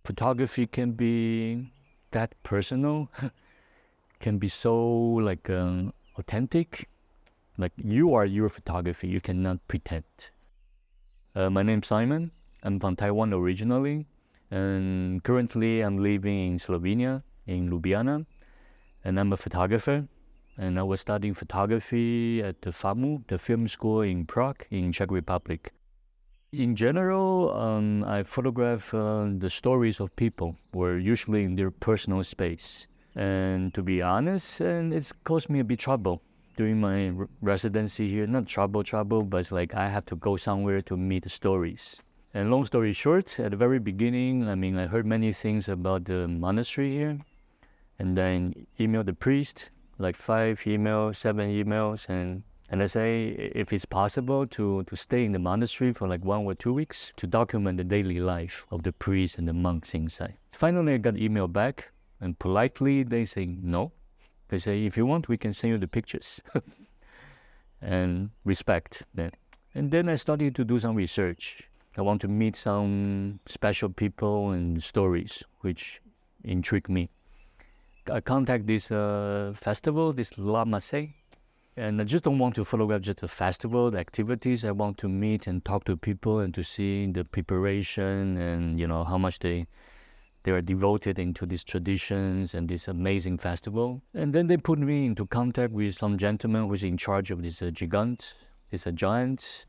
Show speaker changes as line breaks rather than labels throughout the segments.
photography can be that personal, can be so like authentic. Like you are your photography, you cannot pretend. My name's Simon. I'm from Taiwan originally, and currently I'm living in Slovenia, in Ljubljana, and I'm a photographer. And I was studying photography at the FAMU, the film school in Prague, in Czech Republic. In general, I photograph the stories of people, or usually in their personal space. And to be honest, and it's caused me a bit trouble during my residency here. Not trouble, but it's like I have to go somewhere to meet the stories. And long story short, at the very beginning, I heard many things about the monastery here, and then emailed the priest, like 5 emails, 7 emails, and I say if it's possible to stay in the monastery for like 1 or 2 weeks to document the daily life of the priests and the monks inside. Finally, I got email back, and politely they say no. They say, if you want, we can send you the pictures. And respect that. And then I started to do some research. I want to meet some special people and stories which intrigue me. I contact this festival, this La Masse, and I just don't want to photograph just the festival, the activities. I want to meet and talk to people and to see the preparation and, how much they are devoted into these traditions and this amazing festival. And then they put me into contact with some gentleman who's in charge of this giants,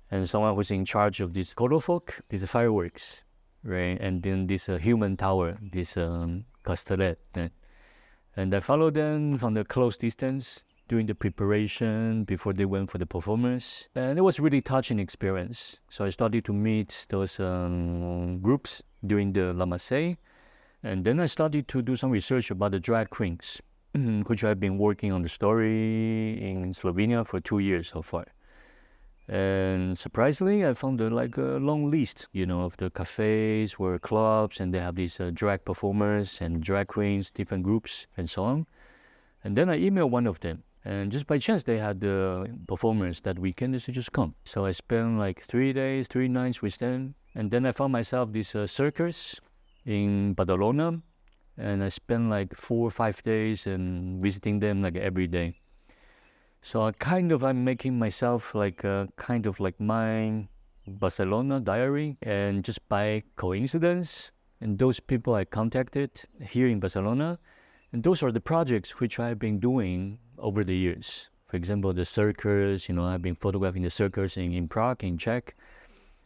and someone who's in charge of this Korofok, these fireworks, right? And then this human tower, this Castellet. And I followed them from the close distance during the preparation before they went for the performance. And it was really touching experience. So I started to meet those groups during the La Masse. And then I started to do some research about the drag queens, which I've been working on the story in Slovenia for 2 years so far. And surprisingly, I found a long list, of the cafes or clubs, and they have these drag performers and drag queens, different groups, and so on. And then I emailed one of them, and just by chance, they had the performance that weekend. They said, just come. So I spent like 3 days, 3 nights with them, and then I found myself this circus in Badalona, and I spent like 4 or 5 days and visiting them like every day. So I'm making myself like my Barcelona diary, and just by coincidence, and those people I contacted here in Barcelona, and those are the projects which I've been doing over the years. For example, the circus, I've been photographing the circus in Prague, in Czech.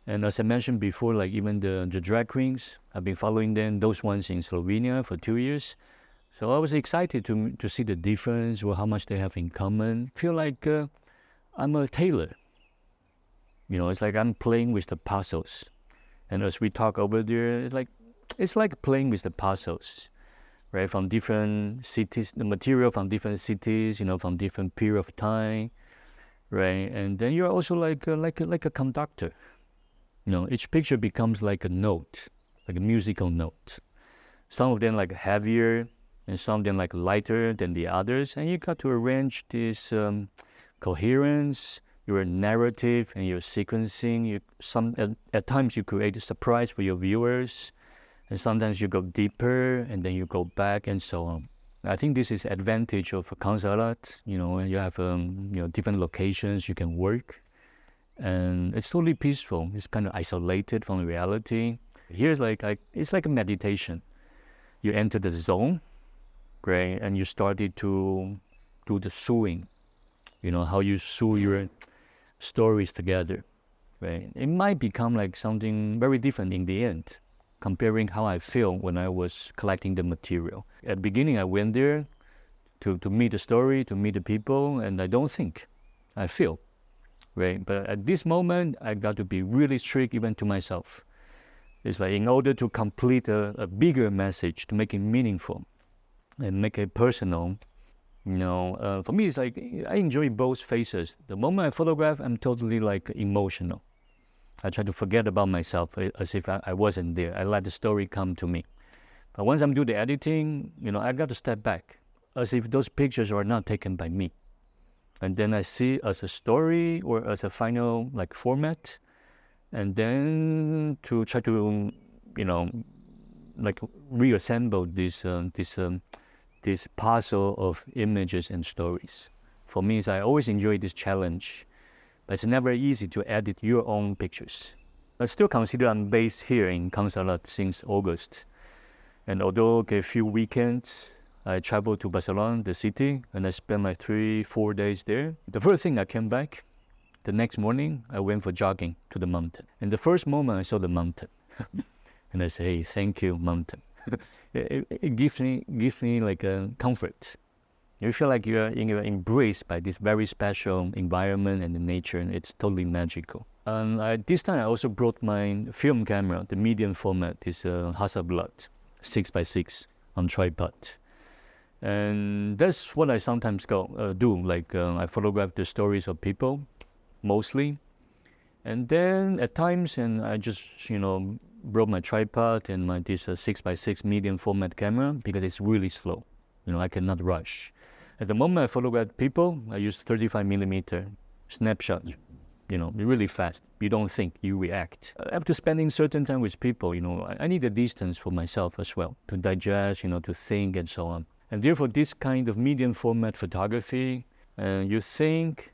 And as I mentioned before, like even the drag queens, I've been following them, those ones in Slovenia for 2 years. So I was excited to see the difference or how much they have in common. I feel like I'm a tailor. It's like I'm playing with the puzzles. And as we talk over there, it's like playing with the puzzles, right? From different cities, the material from different cities, from different period of time, right? And then you're also like a conductor. Each picture becomes like a note, like a musical note. Some of them like heavier, and some of them like lighter than the others, and you got to arrange this coherence, your narrative, and your sequencing. At times you create a surprise for your viewers, and sometimes you go deeper, and then you go back, and so on. I think this is advantage of CanSerrat. You have different locations you can work, and it's totally peaceful. It's kind of isolated from reality. Here's it's like a meditation. You enter the zone. Right, and you started to do the sewing, how you sew your stories together, right? It might become like something very different in the end, comparing how I feel when I was collecting the material. At the beginning, I went there to meet the story, to meet the people, and I don't think, I feel, right? But at this moment, I got to be really strict even to myself. It's like in order to complete a bigger message, to make it meaningful, and make it personal, for me, it's like I enjoy both phases. The moment I photograph, I'm totally like emotional. I try to forget about myself as if I wasn't there. I let the story come to me. But once I'm doing the editing, I got to step back, as if those pictures are not taken by me. And then I see as a story or as a final like format, and then to try to, like reassemble this puzzle of images and stories. For me, I always enjoy this challenge, but it's never easy to edit your own pictures. I still consider I'm based here in CanSerrat since August. And although a few weekends, I traveled to Barcelona, the city, and I spent my 3-4 days there. The first thing I came back, the next morning, I went for jogging to the mountain. And the first moment I saw the mountain, and I say, hey, thank you, mountain. it gives me like a comfort. You feel like you're embraced by this very special environment and the nature, and it's totally magical. And this time I also brought my film camera, the medium format, is Hasselblad 6x6 on tripod. And that's what I sometimes do, like I photograph the stories of people, mostly. And then at times, and I just, brought my tripod and this 6x6 medium format camera because it's really slow. I cannot rush. At the moment I photograph people, I use 35mm snapshot. Really fast. You don't think, you react. After spending certain time with people, I need a distance for myself as well to digest, to think and so on. And therefore, this kind of medium format photography, you think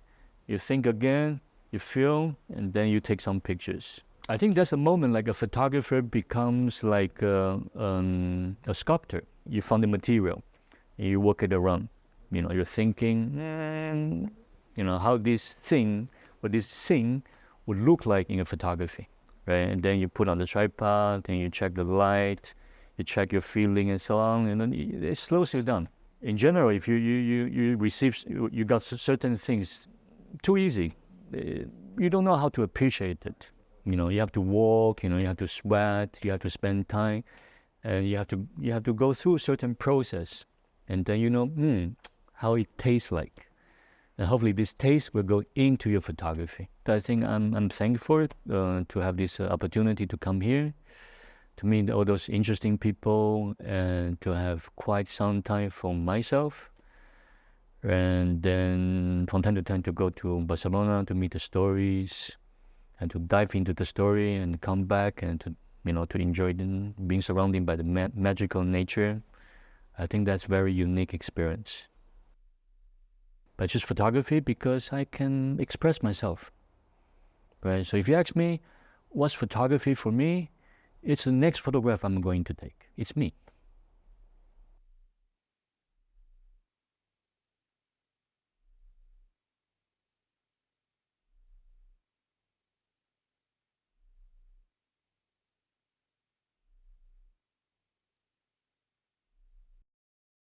again, you feel, and then you take some pictures. I think that's a moment like a photographer becomes like a sculptor. You found the material, and you work it around. You're thinking, how this thing or this scene would look like in a photography, right? And then you put on the tripod, and you check the light, you check your feeling and so on, and then it slows you down. In general, if you got certain things too easy, you don't know how to appreciate it. You have to walk, you have to sweat, you have to spend time, and you have to go through a certain process, and then how it tastes like. And hopefully this taste will go into your photography. I think I'm thankful to have this opportunity to come here, to meet all those interesting people, and to have quite some time for myself. And then from time to time to go to Barcelona to meet the stories and to dive into the story and come back and to enjoy being surrounded by the magical nature. I think that's a very unique experience. But I choose photography because I can express myself, right? So if you ask me, what's photography for me? It's the next photograph I'm going to take. It's me.